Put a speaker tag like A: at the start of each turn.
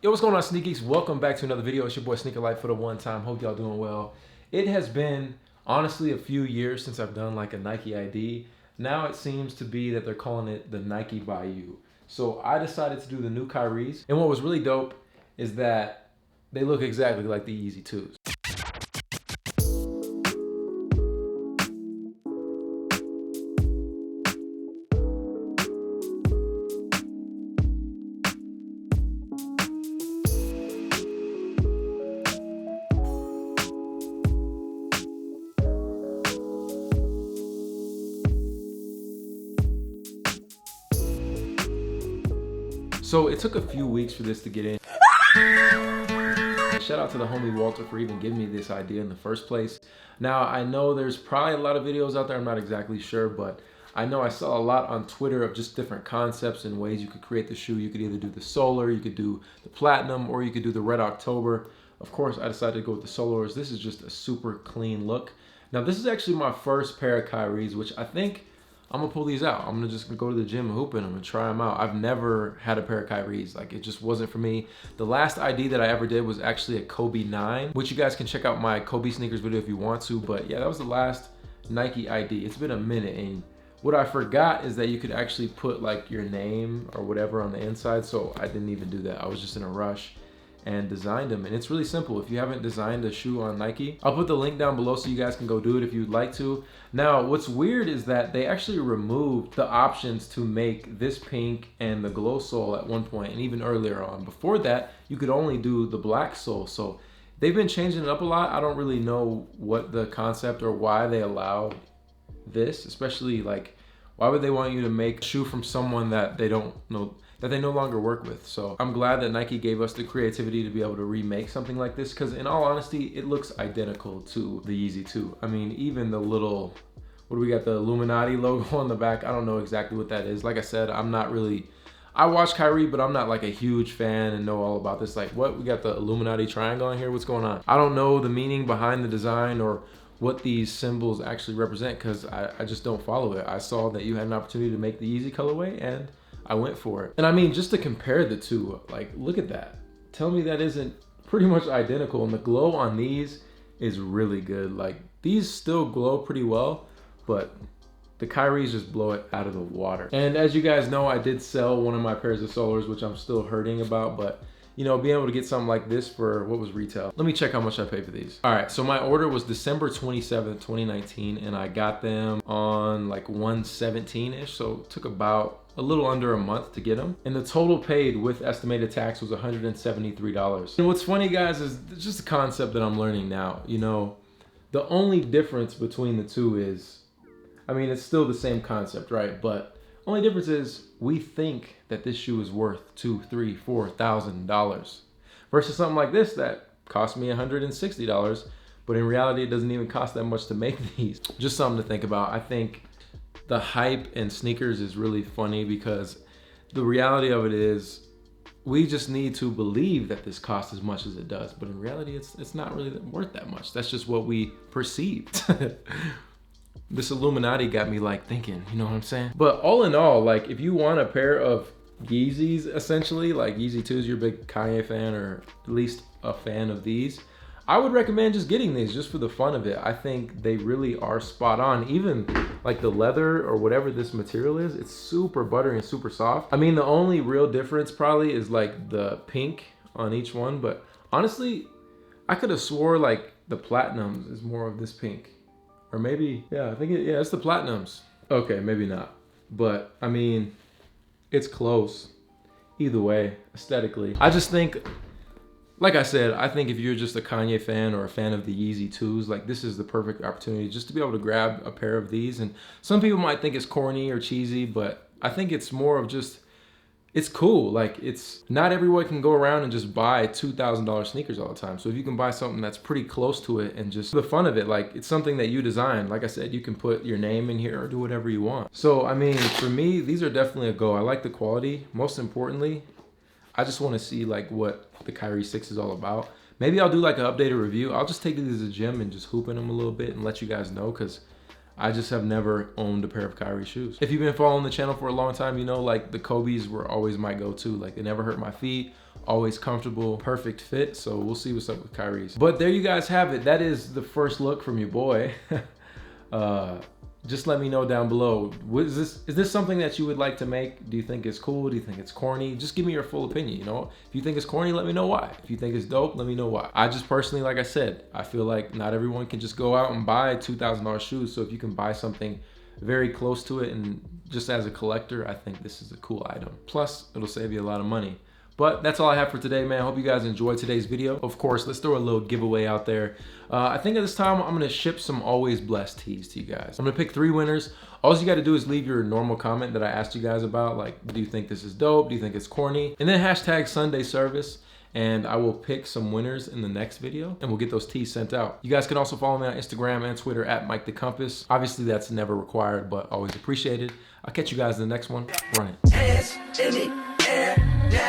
A: Yo, what's going on, Sneak Geeks? Welcome back to another video. It's your boy Sneaker Life for the one time. Hope y'all doing well. It has been honestly a few years since I've done like a Nike ID. Now it seems to be that they're calling it the Nike by You. So I decided to do the new Kyreezy. And what was really dope is that they look exactly like the Yeezy 2s. So it took a few weeks for this to get in. Shout out to the homie Walter for even giving me this idea in the first place. Now, I know there's probably a lot of videos out there, I'm not exactly sure, but I know I saw a lot on Twitter of just different concepts and ways you could create the shoe. You could either do the solar, you could do the platinum, or you could do the red October. Of course, I decided to go with the solars. This is just a super clean look. Now, this is actually my first pair of Kyries, which I think I'm gonna pull these out. I'm gonna just go to the gym and hoop in them and try them out. I've never had a pair of Kyries. Like, it just wasn't for me. The last ID that I ever did was actually a Kobe 9, which you guys can check out my Kobe sneakers video if you want to. But yeah, that was the last Nike ID. It's been a minute, and what I forgot is that you could actually put like your name or whatever on the inside. So I didn't even do that. I was just in a rush and designed them, and it's really simple. If you haven't designed a shoe on Nike, I'll put the link down below so you guys can go do it if you'd like to. Now, what's weird is that they actually removed the options to make this pink and the glow sole at one point, and even earlier on. Before that, you could only do the black sole. So they've been changing it up a lot. I don't really know what the concept or why they allow this, especially like, why would they want you to make a shoe from someone that they don't know, that they no longer work with? So I'm glad that Nike gave us the creativity to be able to remake something like this, because in all honesty, it looks identical to the Yeezy 2. I mean, even the little, what do we got, the Illuminati logo on the back? I don't know exactly what that is. Like I said, I'm not really, I watch Kyrie, but I'm not like a huge fan and know all about this. Like, what, we got the Illuminati triangle on here? What's going on? I don't know the meaning behind the design or what these symbols actually represent, because I just don't follow it. I saw that you had an opportunity to make the Yeezy colorway and I went for it. And I mean, just to compare the two, like, look at that. Tell me that isn't pretty much identical. And the glow on these is really good. Like, these still glow pretty well, but the Kyries just blow it out of the water. And as you guys know, I did sell one of my pairs of solars, which I'm still hurting about, but you know, being able to get something like this for, what was retail? Let me check how much I paid for these. All right, so my order was December 27th, 2019, and I got them on like 117-ish, so it took about a little under a month to get them. And the total paid with estimated tax was $173. And what's funny, guys, is it's just a concept that I'm learning now. You know, the only difference between the two is, I mean, it's still the same concept, right? But only difference is we think that this shoe is worth $2,000, $3,000, $4,000 versus something like this that cost me $160, but in reality, it doesn't even cost that much to make these. Just something to think about. I think the hype in sneakers is really funny, because the reality of it is we just need to believe that this costs as much as it does, but in reality, it's not really worth that much. That's just what we perceived. This Illuminati got me like thinking, you know what I'm saying? But all in all, like, if you want a pair of Yeezys, essentially, like Yeezy 2s, you're a big Kanye fan, or at least a fan of these, I would recommend just getting these just for the fun of it. I think they really are spot on. Even like the leather or whatever this material is, it's super buttery and super soft. I mean, the only real difference probably is like the pink on each one, but honestly, I could have swore like the platinums is more of this pink. Or maybe, yeah, I think yeah, it's the platinums. Okay, maybe not. But I mean, it's close. Either way, aesthetically. I just think, like I said, I think if you're just a Kanye fan or a fan of the Yeezy 2s, like, this is the perfect opportunity just to be able to grab a pair of these. And some people might think it's corny or cheesy, but I think it's more of just, it's cool. Like, it's not everyone can go around and just buy $2,000 sneakers all the time. So if you can buy something that's pretty close to it and just for the fun of it, like, it's something that you designed. Like I said, you can put your name in here or do whatever you want. So, I mean, for me, these are definitely a go. I like the quality. Most importantly, I just want to see like what the Kyrie 6 is all about. Maybe I'll do like an updated review. I'll just take these to the gym and just hoop in them a little bit and let you guys know, because I just have never owned a pair of Kyrie shoes. If you've been following the channel for a long time, you know, like the Kobe's were always my go-to. Like they never hurt my feet, always comfortable, perfect fit. So we'll see what's up with Kyrie's. But there you guys have it. That is the first look from your boy. Just let me know down below. Is this something that you would like to make? Do you think it's cool? Do you think it's corny? Just give me your full opinion, you know? If you think it's corny, let me know why. If you think it's dope, let me know why. I just personally, like I said, I feel like not everyone can just go out and buy $2,000 shoes. So if you can buy something very close to it and just as a collector, I think this is a cool item. Plus, it'll save you a lot of money. But that's all I have for today, man. I hope you guys enjoyed today's video. Of course, let's throw a little giveaway out there. I think at this time, I'm gonna ship some Always Blessed tees to you guys. I'm gonna pick 3 winners. All you gotta do is leave your normal comment that I asked you guys about, like, do you think this is dope? Do you think it's corny? And then hashtag Sunday Service, and I will pick some winners in the next video, and we'll get those tees sent out. You guys can also follow me on Instagram and Twitter at Mike the Compass. Obviously, that's never required, but always appreciated. I'll catch you guys in the next one. Run it.